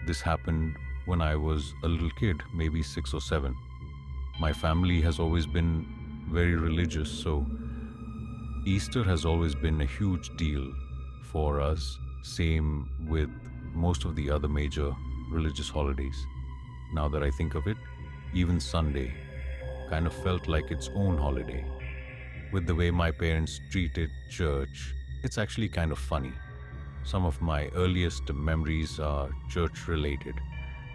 This happened when I was a little kid, maybe 6 or 7. My family has always been very religious, so Easter has always been a huge deal for us, same with most of the other major religious holidays. Now that I think of it, even Sunday kind of felt like its own holiday. With the way my parents treated church, it's actually kind of funny. Some of my earliest memories are church related.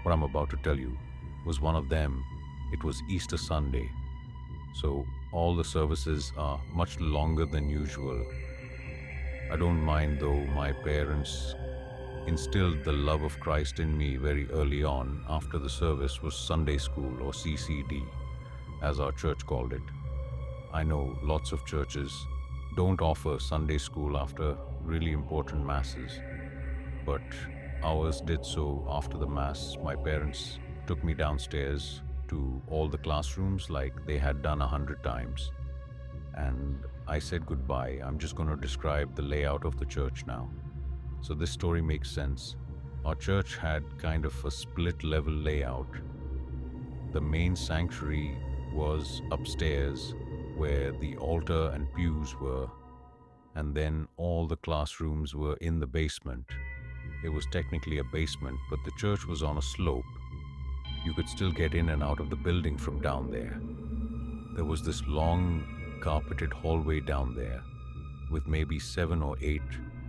What I'm about to tell you was one of them. It was Easter Sunday, so all the services are much longer than usual. I don't mind though, my parents instilled the love of Christ in me very early on. After the service was Sunday school, or CCD, as our church called it. I know lots of churches don't offer Sunday school after really important masses, but ours did so after the mass. My parents took me downstairs to all the classrooms like they had done 100 times. And I said goodbye. I'm just going to describe the layout of the church now. So this story makes sense. Our church had kind of a split level layout. The main sanctuary was upstairs where the altar and pews were, and then all the classrooms were in the basement. It was technically a basement, but the church was on a slope. You could still get in and out of the building from down there. There was this long carpeted hallway down there with maybe 7 or 8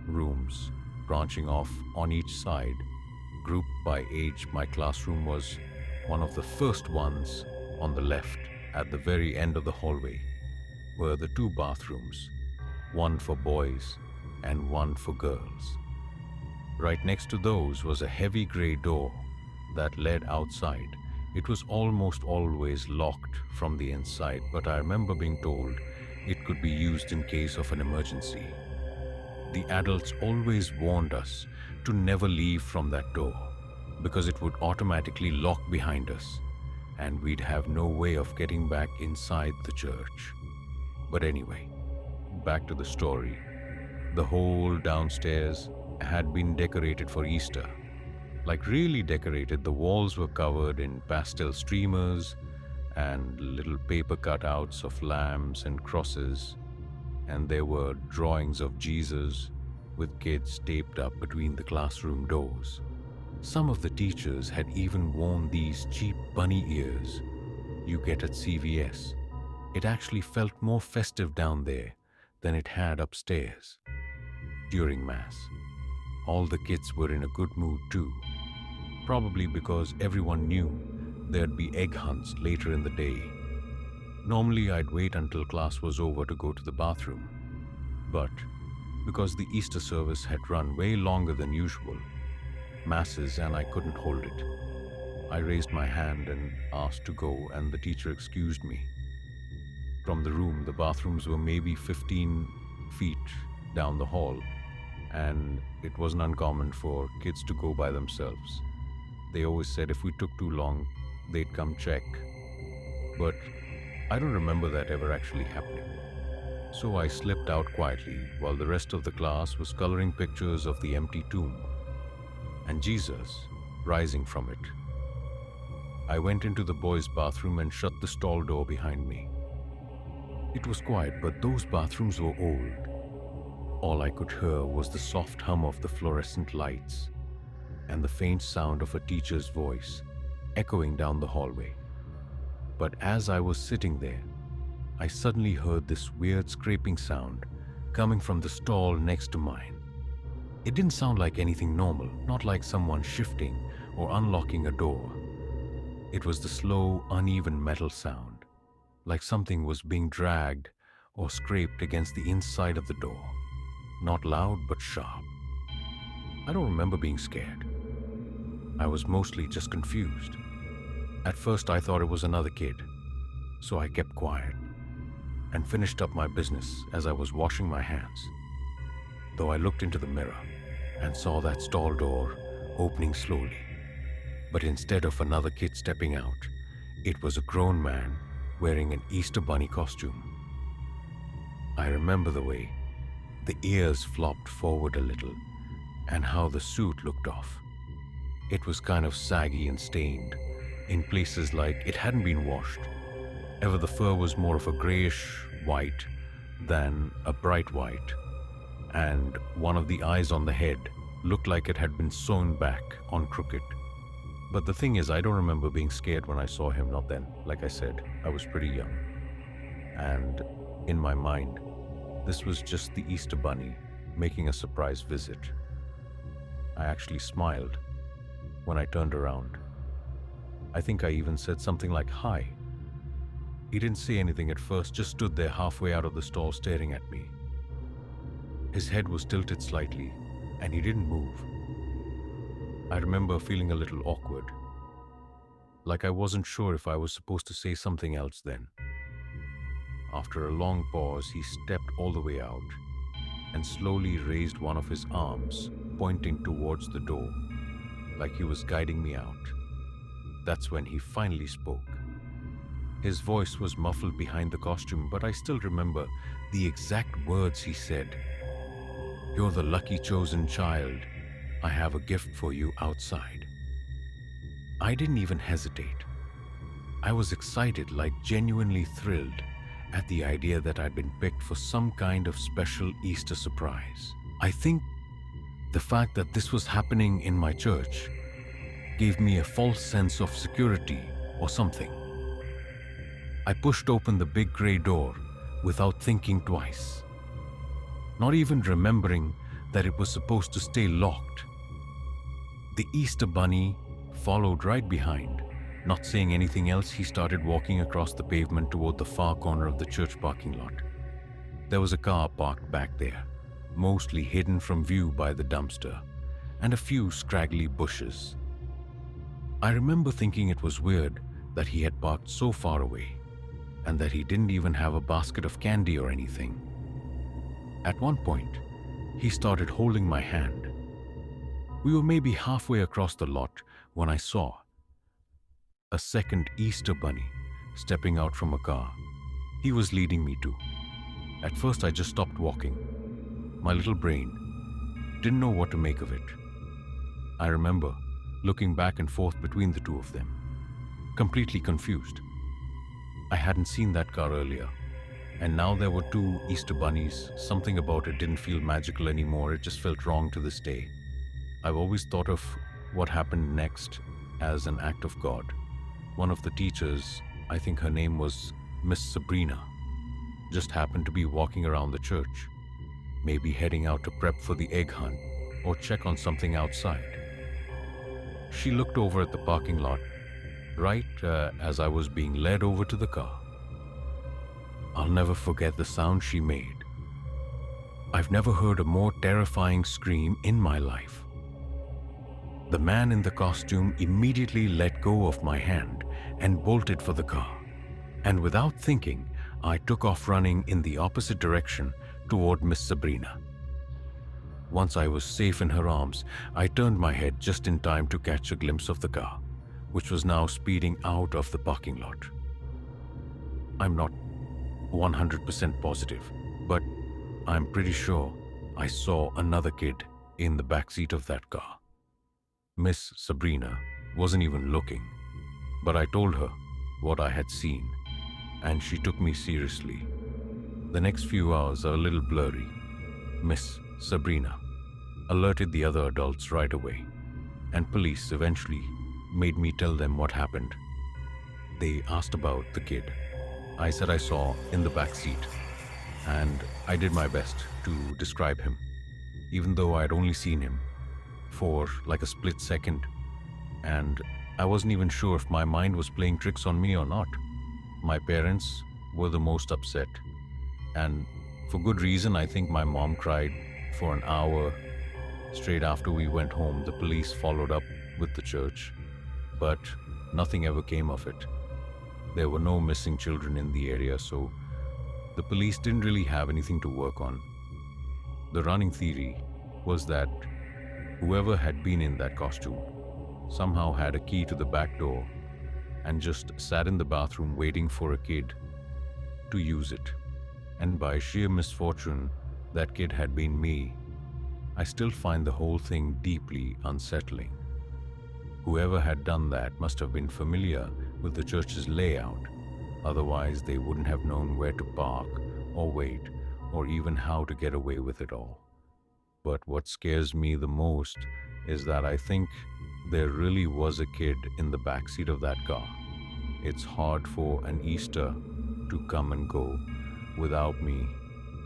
rooms branching off on each side, grouped by age. My classroom was one of the first ones on the left. At the very end of the hallway were the 2 bathrooms, one for boys and one for girls. Right next to those was a heavy grey door that led outside. It was almost always locked from the inside, but I remember being told it could be used in case of an emergency. The adults always warned us to never leave from that door because it would automatically lock behind us and we'd have no way of getting back inside the church. But anyway, back to the story. The whole downstairs had been decorated for Easter. Like really decorated. The walls were covered in pastel streamers and little paper cutouts of lambs and crosses, and there were drawings of Jesus with kids taped up between the classroom doors. Some of the teachers had even worn these cheap bunny ears you get at CVS. It actually felt more festive down there than it had upstairs. During Mass, all the kids were in a good mood too, probably because everyone knew there'd be egg hunts later in the day. Normally I'd wait until class was over to go to the bathroom, but because the Easter service had run way longer than usual, masses, and I couldn't hold it, I raised my hand and asked to go, and the teacher excused me. From the room, the bathrooms were maybe 15 feet down the hall, and it wasn't uncommon for kids to go by themselves. They always said if we took too long, they'd come check. But I don't remember that ever actually happening. So I slipped out quietly while the rest of the class was coloring pictures of the empty tomb and Jesus rising from it. I went into the boys' bathroom and shut the stall door behind me. It was quiet, but those bathrooms were old. All I could hear was the soft hum of the fluorescent lights and the faint sound of a teacher's voice echoing down the hallway. But as I was sitting there, I suddenly heard this weird scraping sound coming from the stall next to mine. It didn't sound like anything normal, not like someone shifting or unlocking a door. It was the slow, uneven metal sound, like something was being dragged or scraped against the inside of the door. Not loud, but sharp. I don't remember being scared. I was mostly just confused. At first I thought it was another kid, so I kept quiet and finished up my business as I was washing my hands. Though I looked into the mirror and saw that stall door opening slowly. But instead of another kid stepping out, it was a grown man wearing an Easter bunny costume. I remember the way the ears flopped forward a little and how the suit looked off. It was kind of saggy and stained, in places like it hadn't been washed. Ever the fur was more of a grayish white than a bright white, and one of the eyes on the head looked like it had been sewn back on crooked. But the thing is, I don't remember being scared when I saw him, not then. Like I said, I was pretty young. And in my mind, this was just the Easter Bunny making a surprise visit. I actually smiled when I turned around. I think I even said something like, "Hi." He didn't say anything at first, just stood there halfway out of the stall staring at me. His head was tilted slightly, and he didn't move. I remember feeling a little awkward, like I wasn't sure if I was supposed to say something else then. After a long pause, he stepped all the way out and slowly raised one of his arms, pointing towards the door, like he was guiding me out. That's when he finally spoke. His voice was muffled behind the costume, but I still remember the exact words he said. "You're the lucky chosen child. I have a gift for you outside." I didn't even hesitate. I was excited, like genuinely thrilled at the idea that I'd been picked for some kind of special Easter surprise. I think the fact that this was happening in my church gave me a false sense of security or something. I pushed open the big gray door without thinking twice, not even remembering that it was supposed to stay locked. The Easter Bunny followed right behind. Not saying anything else, he started walking across the pavement toward the far corner of the church parking lot. There was a car parked back there, mostly hidden from view by the dumpster, and a few scraggly bushes. I remember thinking it was weird that he had parked so far away, and that he didn't even have a basket of candy or anything. At one point, he started holding my hand. We were maybe halfway across the lot when I saw a second Easter Bunny stepping out from a car. He was leading me too. At first, I just stopped walking. My little brain didn't know what to make of it. I remember looking back and forth between the two of them, completely confused. I hadn't seen that car earlier, and now there were two Easter bunnies. Something about it didn't feel magical anymore. It just felt wrong to this day. I've always thought of what happened next as an act of God. One of the teachers, I think her name was Miss Sabrina, just happened to be walking around the church, maybe heading out to prep for the egg hunt or check on something outside. She looked over at the parking lot right as I was being led over to the car. I'll never forget the sound she made. I've never heard a more terrifying scream in my life. The man in the costume immediately let go of my hand and bolted for the car. And without thinking, I took off running in the opposite direction toward Miss Sabrina. Once I was safe in her arms, I turned my head just in time to catch a glimpse of the car, which was now speeding out of the parking lot. I'm not 100% positive, but I'm pretty sure I saw another kid in the backseat of that car. Miss Sabrina wasn't even looking, but I told her what I had seen, and she took me seriously. The next few hours are a little blurry. Miss Sabrina alerted the other adults right away, and police eventually made me tell them what happened. They asked about the kid. I said I saw in the back seat, and I did my best to describe him, even though I had only seen him for like a split second, and I wasn't even sure if my mind was playing tricks on me or not. My parents were the most upset, and for good reason. I think my mom cried for an hour straight after we went home. The police followed up with the church, but nothing ever came of it. There were no missing children in the area, so the police didn't really have anything to work on. The running theory was that whoever had been in that costume somehow had a key to the back door and just sat in the bathroom waiting for a kid to use it. And by sheer misfortune, that kid had been me. I still find the whole thing deeply unsettling. Whoever had done that must have been familiar with the church's layout. Otherwise, they wouldn't have known where to park or wait or even how to get away with it all. But what scares me the most is that I think there really was a kid in the backseat of that car. It's hard for an Easter to come and go without me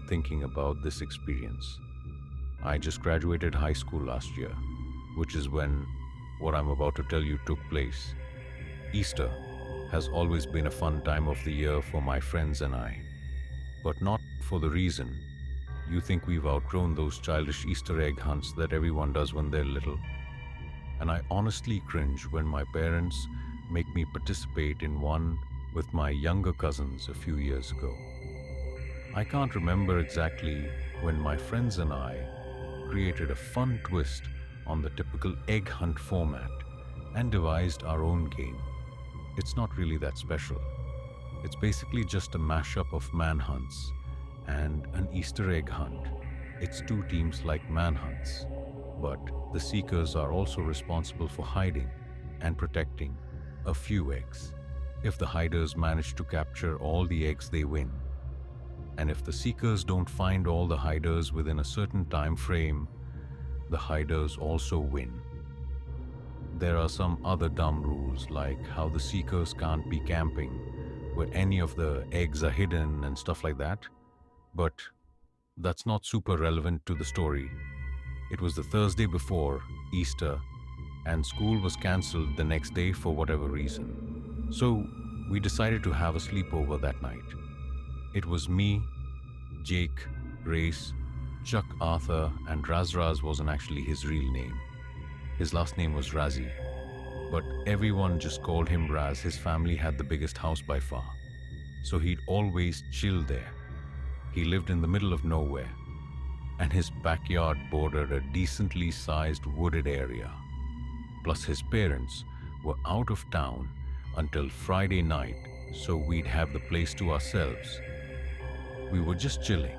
thinking about this experience. I just graduated high school last year, which is when what I'm about to tell you took place. Easter has always been a fun time of the year for my friends and I, but not for the reason you think we've outgrown those childish Easter egg hunts that everyone does when they're little. And I honestly cringe when my parents make me participate in one with my younger cousins a few years ago. I can't remember exactly when my friends and I created a fun twist on the typical egg hunt format and devised our own game. It's not really that special. It's basically just a mashup of manhunts and an Easter egg hunt. It's two teams like manhunts, but the seekers are also responsible for hiding and protecting a few eggs. If the hiders manage to capture all the eggs, they win. And if the seekers don't find all the hiders within a certain time frame, the hiders also win. There are some other dumb rules, like how the seekers can't be camping where any of the eggs are hidden and stuff like that. But that's not super relevant to the story. It was the Thursday before Easter, and school was cancelled the next day for whatever reason. So we decided to have a sleepover that night. It was me, Jake, Race, Chuck Arthur, and Razraz wasn't actually his real name. His last name was Razzie, but everyone just called him Raz. His family had the biggest house by far, so he'd always chill there. He lived in the middle of nowhere, and his backyard bordered a decently sized wooded area. Plus his parents were out of town until Friday night, so we'd have the place to ourselves. We were just chilling,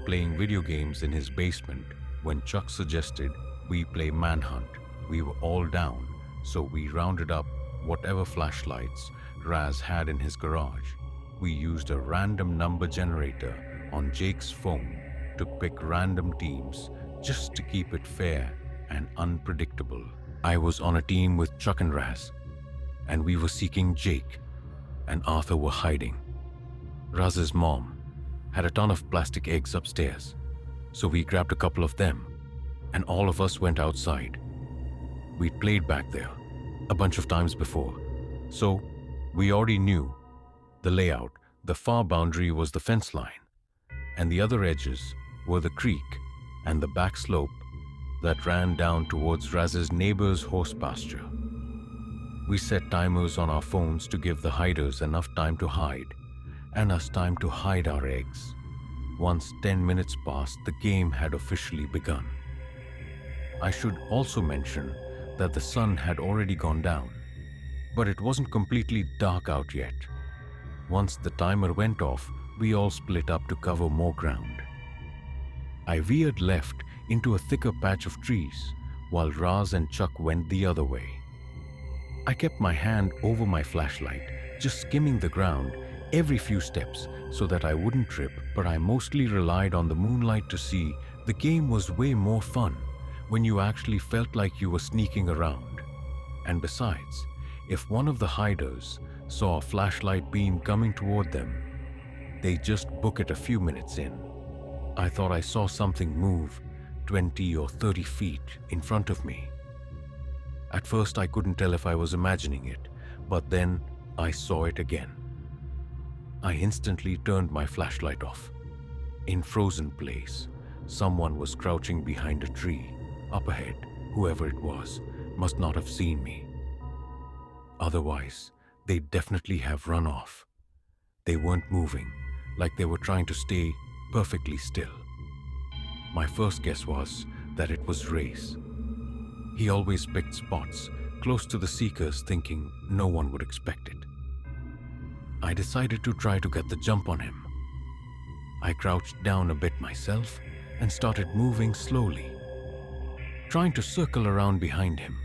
playing video games in his basement when Chuck suggested we play Manhunt. We were all down, so we rounded up whatever flashlights Raz had in his garage. We used a random number generator on Jake's phone to pick random teams just to keep it fair and unpredictable. I was on a team with Chuck and Raz, and we were seeking Jake, and Arthur were hiding. Raz's mom had a ton of plastic eggs upstairs, so we grabbed a couple of them, and all of us went outside. We'd played back there a bunch of times before, so we already knew the layout. The far boundary was the fence line, and the other edges were the creek and the back slope that ran down towards Raz's neighbor's horse pasture. We set timers on our phones to give the hiders enough time to hide, and us time to hide our eggs. Once 10 minutes passed, the game had officially begun. I should also mention that the sun had already gone down, but it wasn't completely dark out yet. Once the timer went off, we all split up to cover more ground. I veered left into a thicker patch of trees, while Raz and Chuck went the other way. I kept my hand over my flashlight, just skimming the ground every few steps so that I wouldn't trip, but I mostly relied on the moonlight to see. The game was way more fun when you actually felt like you were sneaking around. And besides, if one of the hiders saw a flashlight beam coming toward them, they just book it a few minutes in. I thought I saw something move 20 or 30 feet in front of me. At first I couldn't tell if I was imagining it, but then I saw it again. I instantly turned my flashlight off. In frozen place, someone was crouching behind a tree. Up ahead, whoever it was must not have seen me. Otherwise, they'd definitely have run off. They weren't moving, like they were trying to stay perfectly still. My first guess was that it was Race. He always picked spots close to the seekers, thinking no one would expect it. I decided to try to get the jump on him. I crouched down a bit myself and started moving slowly, trying to circle around behind him.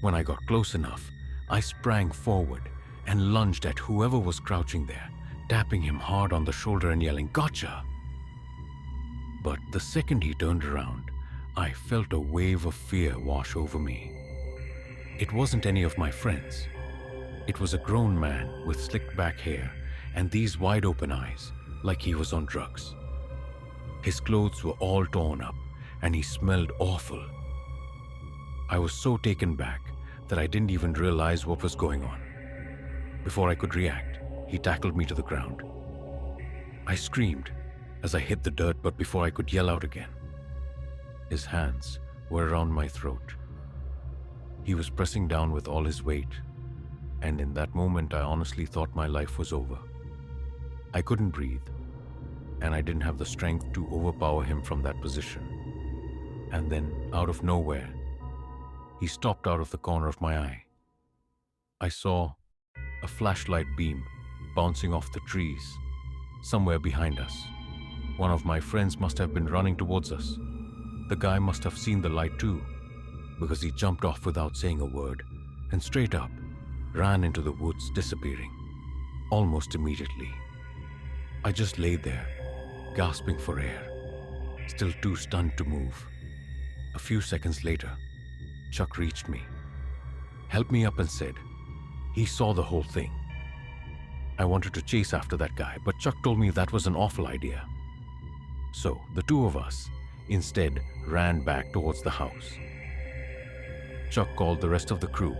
When I got close enough, I sprang forward and lunged at whoever was crouching there, tapping him hard on the shoulder and yelling, "Gotcha!" But the second he turned around, I felt a wave of fear wash over me. It wasn't any of my friends. It was a grown man with slicked back hair and these wide open eyes, like he was on drugs. His clothes were all torn up and he smelled awful. I was so taken back that I didn't even realize what was going on. Before I could react, he tackled me to the ground. I screamed as I hit the dirt, but before I could yell out again, his hands were around my throat. He was pressing down with all his weight, and in that moment I honestly thought my life was over. I couldn't breathe, and I didn't have the strength to overpower him from that position. And then, out of nowhere, he stopped out of the corner of my eye. I saw a flashlight beam bouncing off the trees somewhere behind us. One of my friends must have been running towards us. The guy must have seen the light too, because he jumped off without saying a word and straight up ran into the woods, disappearing almost immediately. I just lay there, gasping for air, still too stunned to move. A few seconds later, Chuck reached me, helped me up and said he saw the whole thing. I wanted to chase after that guy, but Chuck told me that was an awful idea. So the two of us instead ran back towards the house. Chuck called the rest of the crew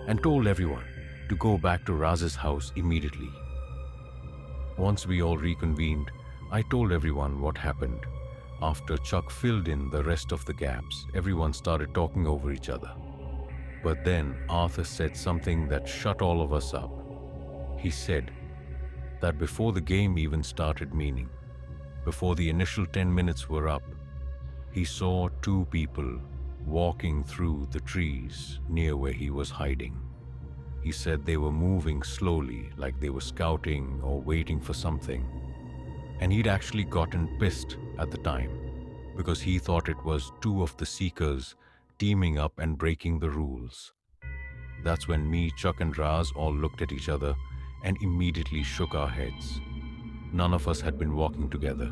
and told everyone to go back to Raz's house immediately. Once we all reconvened, I told everyone what happened. After Chuck filled in the rest of the gaps, everyone started talking over each other. But then Arthur said something that shut all of us up. He said that before the game even started, meaning before the initial 10 minutes were up, he saw two people walking through the trees near where he was hiding. He said they were moving slowly, like they were scouting or waiting for something. And he'd actually gotten pissed at the time because he thought it was two of the Seekers teaming up and breaking the rules. That's when me, Chuck, and Raz all looked at each other and immediately shook our heads. None of us had been walking together,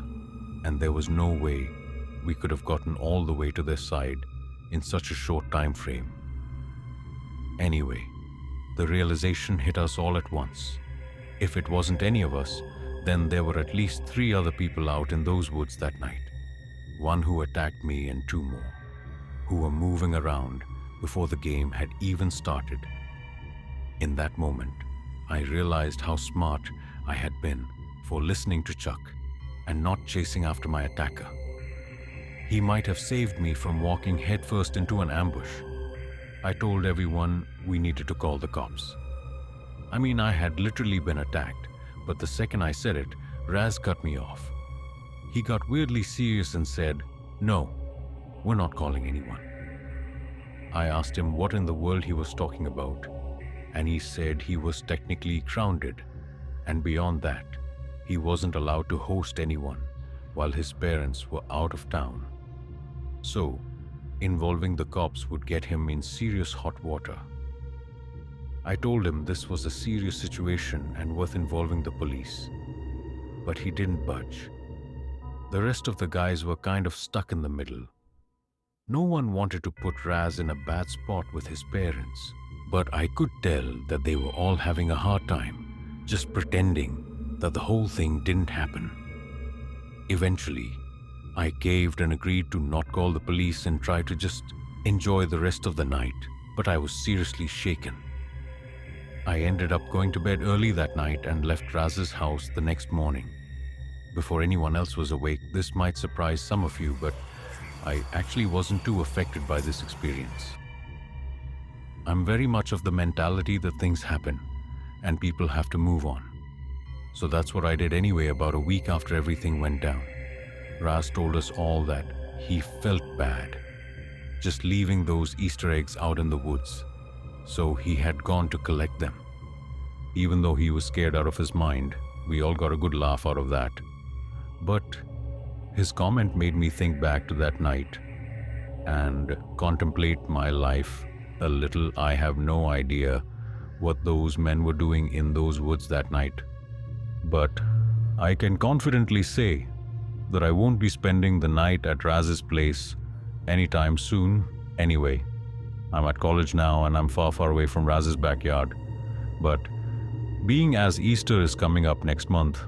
and there was no way we could have gotten all the way to their side in such a short time frame. Anyway, the realization hit us all at once. If it wasn't any of us, then there were at least 3 other people out in those woods that night. One who attacked me and 2 more, who were moving around before the game had even started. In that moment, I realized how smart I had been for listening to Chuck and not chasing after my attacker. He might have saved me from walking headfirst into an ambush. I told everyone we needed to call the cops. I mean, I had literally been attacked, but the second I said it, Raz cut me off. He got weirdly serious and said, "No, we're not calling anyone." I asked him what in the world he was talking about, and he said he was technically grounded, and beyond that, he wasn't allowed to host anyone while his parents were out of town. So, involving the cops would get him in serious hot water. I told him this was a serious situation and worth involving the police, but he didn't budge. The rest of the guys were kind of stuck in the middle. No one wanted to put Raz in a bad spot with his parents, but I could tell that they were all having a hard time, just pretending that the whole thing didn't happen. Eventually, I caved and agreed to not call the police and try to just enjoy the rest of the night, but I was seriously shaken. I ended up going to bed early that night and left Raz's house the next morning. Before anyone else was awake, this might surprise some of you, but I actually wasn't too affected by this experience. I'm very much of the mentality that things happen and people have to move on. So that's what I did anyway. About a week after everything went down, Raz told us all that he felt bad just leaving those Easter eggs out in the woods, so he had gone to collect them. Even though he was scared out of his mind, we all got a good laugh out of that. But his comment made me think back to that night and contemplate my life a little, I have no idea what those men were doing in those woods that night. But I can confidently say that I won't be spending the night at Raz's place anytime soon anyway. I'm at college now and I'm far, far away from Raz's backyard. But being as Easter is coming up next month,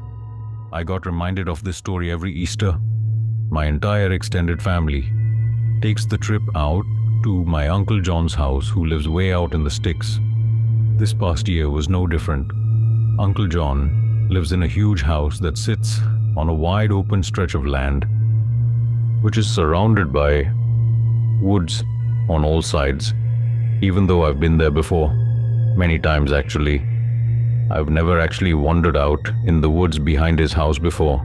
I got reminded of this story every Easter. My entire extended family takes the trip out to my Uncle John's house, who lives way out in the sticks. This past year was no different. Uncle John lives in a huge house that sits on a wide open stretch of land, which is surrounded by woods on all sides. Even though I've been there before, many times actually, I've never actually wandered out in the woods behind his house before.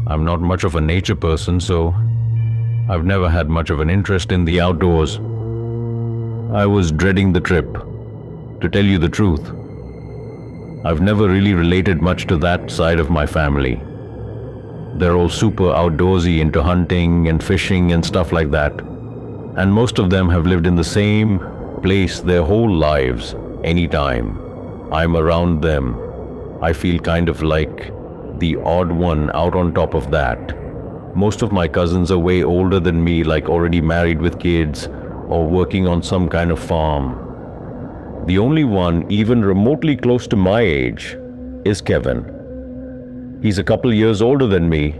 I'm not much of a nature person, so I've never had much of an interest in the outdoors. I was dreading the trip, to tell you the truth. I've never really related much to that side of my family. They're all super outdoorsy, into hunting and fishing and stuff like that. And most of them have lived in the same place their whole lives. Anytime I'm around them, I feel kind of like the odd one out on top of that. Most of my cousins are way older than me, like already married with kids or working on some kind of farm. The only one even remotely close to my age is Kevin. He's a couple years older than me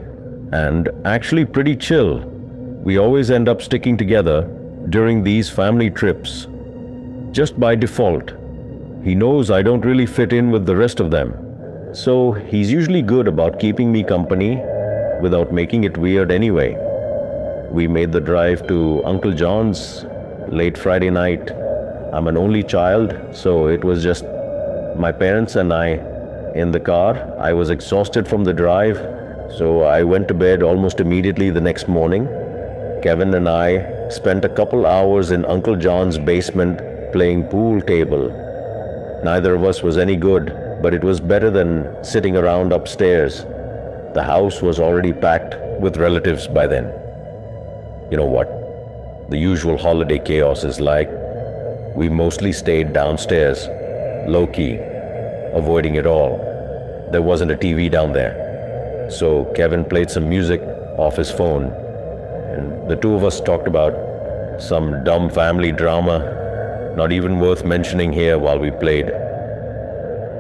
and actually pretty chill. We always end up sticking together during these family trips. Just by default, he knows I don't really fit in with the rest of them. So he's usually good about keeping me company without making it weird anyway. We made the drive to Uncle John's late Friday night. I'm an only child, so it was just my parents and I in the car. I was exhausted from the drive, so I went to bed almost immediately the next morning. Kevin and I spent a couple hours in Uncle John's basement playing pool table. Neither of us was any good, but it was better than sitting around upstairs. The house was already packed with relatives by then. You know what the usual holiday chaos is like. We mostly stayed downstairs, low-key, avoiding it all. There wasn't a TV down there, so Kevin played some music off his phone, and the two of us talked about some dumb family drama, not even worth mentioning here while we played.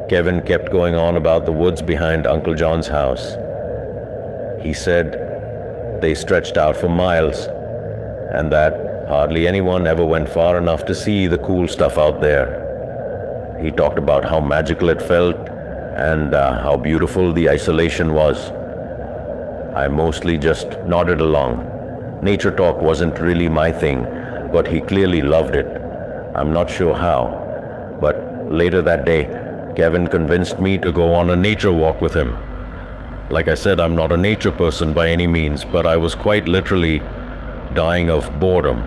Kevin kept going on about the woods behind Uncle John's house. He said they stretched out for miles, and that hardly anyone ever went far enough to see the cool stuff out there. He talked about how magical it felt and how beautiful the isolation was. I mostly just nodded along. Nature talk wasn't really my thing, but he clearly loved it. I'm not sure how, but later that day, Kevin convinced me to go on a nature walk with him. Like I said, I'm not a nature person by any means, but I was quite literally dying of boredom,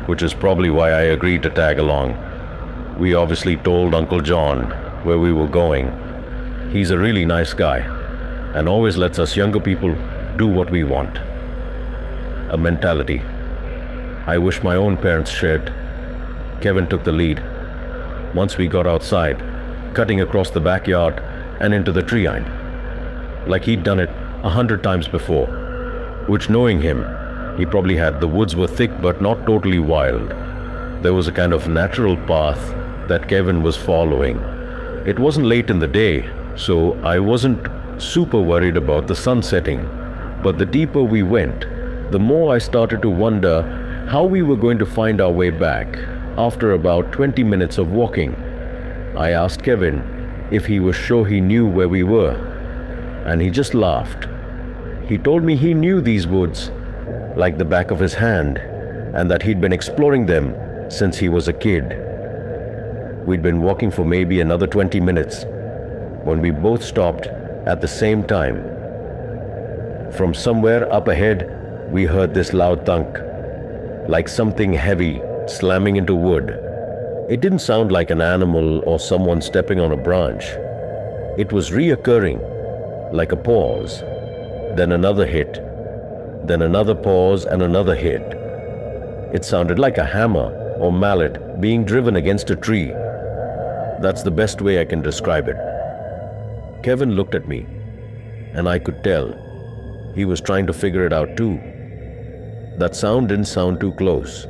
which is probably why I agreed to tag along. We obviously told Uncle John where we were going. He's a really nice guy and always lets us younger people do what we want. A mentality I wish my own parents shared. Kevin took the lead. Once we got outside, cutting across the backyard and into the tree line, like he'd done it 100 times before, which, knowing him, he probably had. The woods were thick but not totally wild. There was a kind of natural path that Kevin was following. It wasn't late in the day, so I wasn't super worried about the sun setting. But the deeper we went, the more I started to wonder how we were going to find our way back after about 20 minutes of walking. I asked Kevin if he was sure he knew where we were, and he just laughed. He told me he knew these woods like the back of his hand, and that he'd been exploring them since he was a kid. We'd been walking for maybe another 20 minutes when we both stopped at the same time. From somewhere up ahead, we heard this loud thunk, like something heavy slamming into wood. It didn't sound like an animal or someone stepping on a branch. It was reoccurring, like a pause, then another hit, then another pause and another hit. It sounded like a hammer or mallet being driven against a tree. That's the best way I can describe it. Kevin looked at me, and I could tell he was trying to figure it out too. That sound didn't sound too close,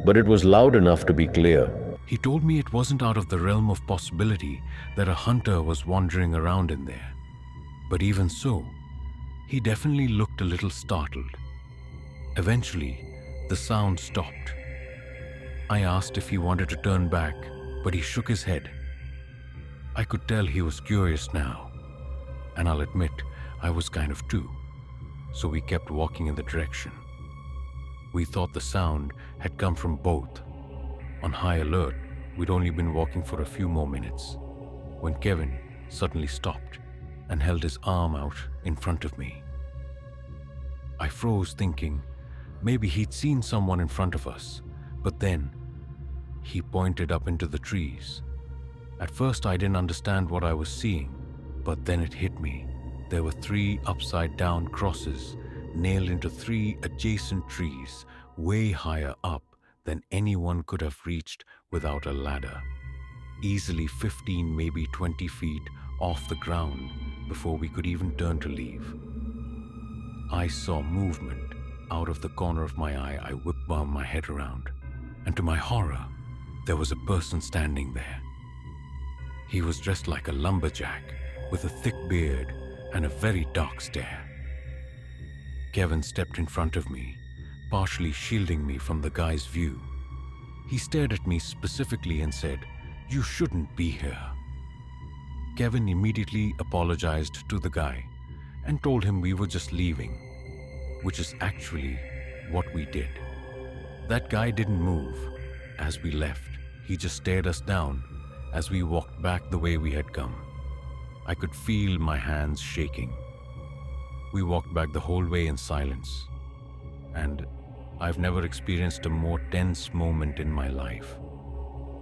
but it was loud enough to be clear. He told me it wasn't out of the realm of possibility that a hunter was wandering around in there. But even so, he definitely looked a little startled. Eventually, the sound stopped. I asked if he wanted to turn back, but he shook his head. I could tell he was curious now, and I'll admit I was kind of too. So we kept walking in the direction. We thought the sound had come from both. On high alert, we'd only been walking for a few more minutes when Kevin suddenly stopped and held his arm out in front of me. I froze, thinking maybe he'd seen someone in front of us, but then he pointed up into the trees. At first I didn't understand what I was seeing, but then it hit me. There were 3 upside-down crosses nailed into 3 adjacent trees, way higher up than anyone could have reached without a ladder. Easily 15, maybe 20 feet off the ground before we could even turn to leave. I saw movement. Out of the corner of my eye, I wound my head around, and to my horror, there was a person standing there. He was dressed like a lumberjack, with a thick beard and a very dark stare. Kevin stepped in front of me, partially shielding me from the guy's view. He stared at me specifically and said, "You shouldn't be here." Kevin immediately apologized to the guy and told him we were just leaving, which is actually what we did. That guy didn't move as we left. He just stared us down as we walked back the way we had come. I could feel my hands shaking. We walked back the whole way in silence, and I've never experienced a more tense moment in my life.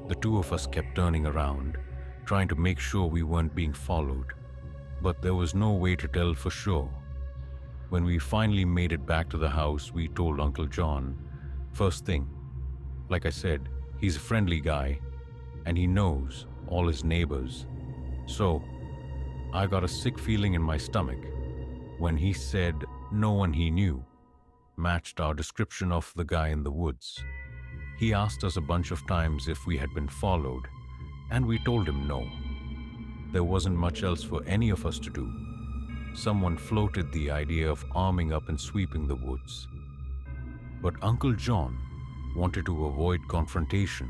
The 2 of us kept turning around, trying to make sure we weren't being followed, but there was no way to tell for sure. When we finally made it back to the house, we told Uncle John. First thing, like I said, he's a friendly guy, and he knows all his neighbors. So, I got a sick feeling in my stomach when he said no one he knew matched our description of the guy in the woods. He asked us a bunch of times if we had been followed, and we told him no. There wasn't much else for any of us to do. Someone floated the idea of arming up and sweeping the woods. But Uncle John wanted to avoid confrontation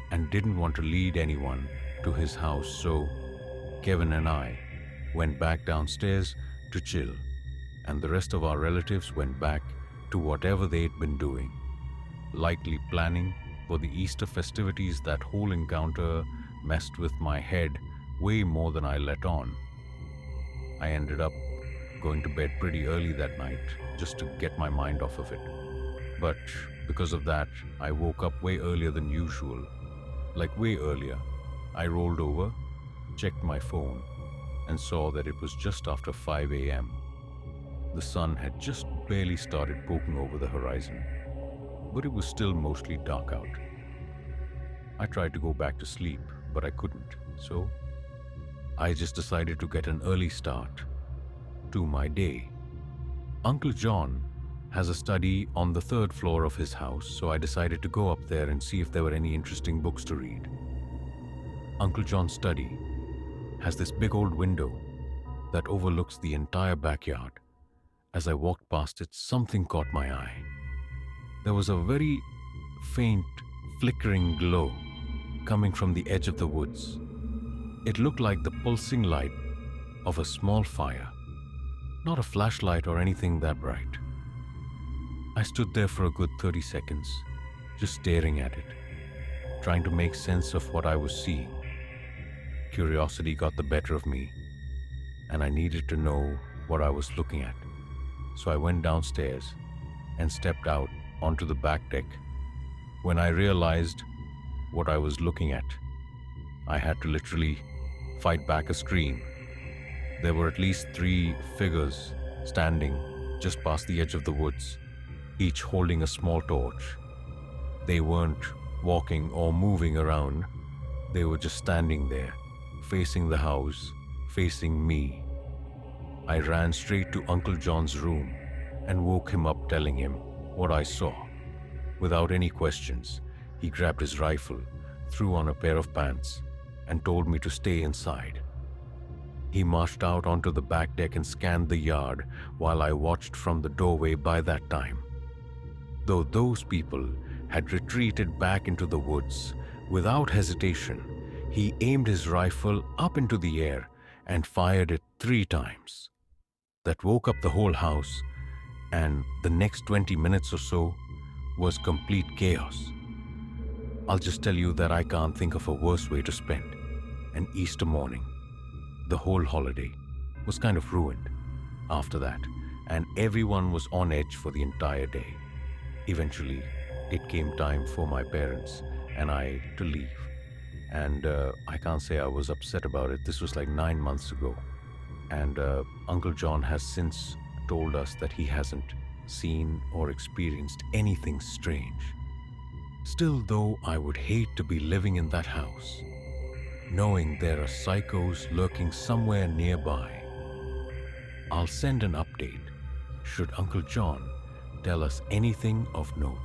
and didn't want to lead anyone to his house, so Kevin and I went back downstairs to chill, and the rest of our relatives went back to whatever they'd been doing, lightly planning for the Easter festivities. That whole encounter messed with my head way more than I let on. I ended up going to bed pretty early that night just to get my mind off of it. But because of that, I woke up way earlier than usual. Like way earlier. I rolled over, checked my phone, and saw that it was just after 5 a.m. The sun had just barely started poking over the horizon, but it was still mostly dark out. I tried to go back to sleep, but I couldn't, so I just decided to get an early start to my day. Uncle John has a study on the 3rd floor of his house, so I decided to go up there and see if there were any interesting books to read. Uncle John's study has this big old window that overlooks the entire backyard. As I walked past it, something caught my eye. There was a very faint, flickering glow coming from the edge of the woods. It looked like the pulsing light of a small fire, not a flashlight or anything that bright. I stood there for a good 30 seconds, just staring at it, trying to make sense of what I was seeing. Curiosity got the better of me, and I needed to know what I was looking at. So I went downstairs and stepped out onto the back deck. When I realized what I was looking at, I had to literally fight back a scream. There were at least 3 figures standing just past the edge of the woods, each holding a small torch. They weren't walking or moving around. They were just standing there, facing the house, facing me. I ran straight to Uncle John's room and woke him up, telling him what I saw. Without any questions, he grabbed his rifle, threw on a pair of pants, and told me to stay inside. He marched out onto the back deck and scanned the yard while I watched from the doorway by that time. Though those people had retreated back into the woods, without hesitation, he aimed his rifle up into the air and fired it 3 times. That woke up the whole house, and the next 20 minutes or so was complete chaos. I'll just tell you that I can't think of a worse way to spend an Easter morning. The whole holiday was kind of ruined after that, and everyone was on edge for the entire day. Eventually, it came time for my parents and I to leave. And I can't say I was upset about it. This was like 9 months ago. And Uncle John has since told us that he hasn't seen or experienced anything strange. Still, though, I would hate to be living in that house, knowing there are psychos lurking somewhere nearby. I'll send an update should Uncle John tell us anything of note.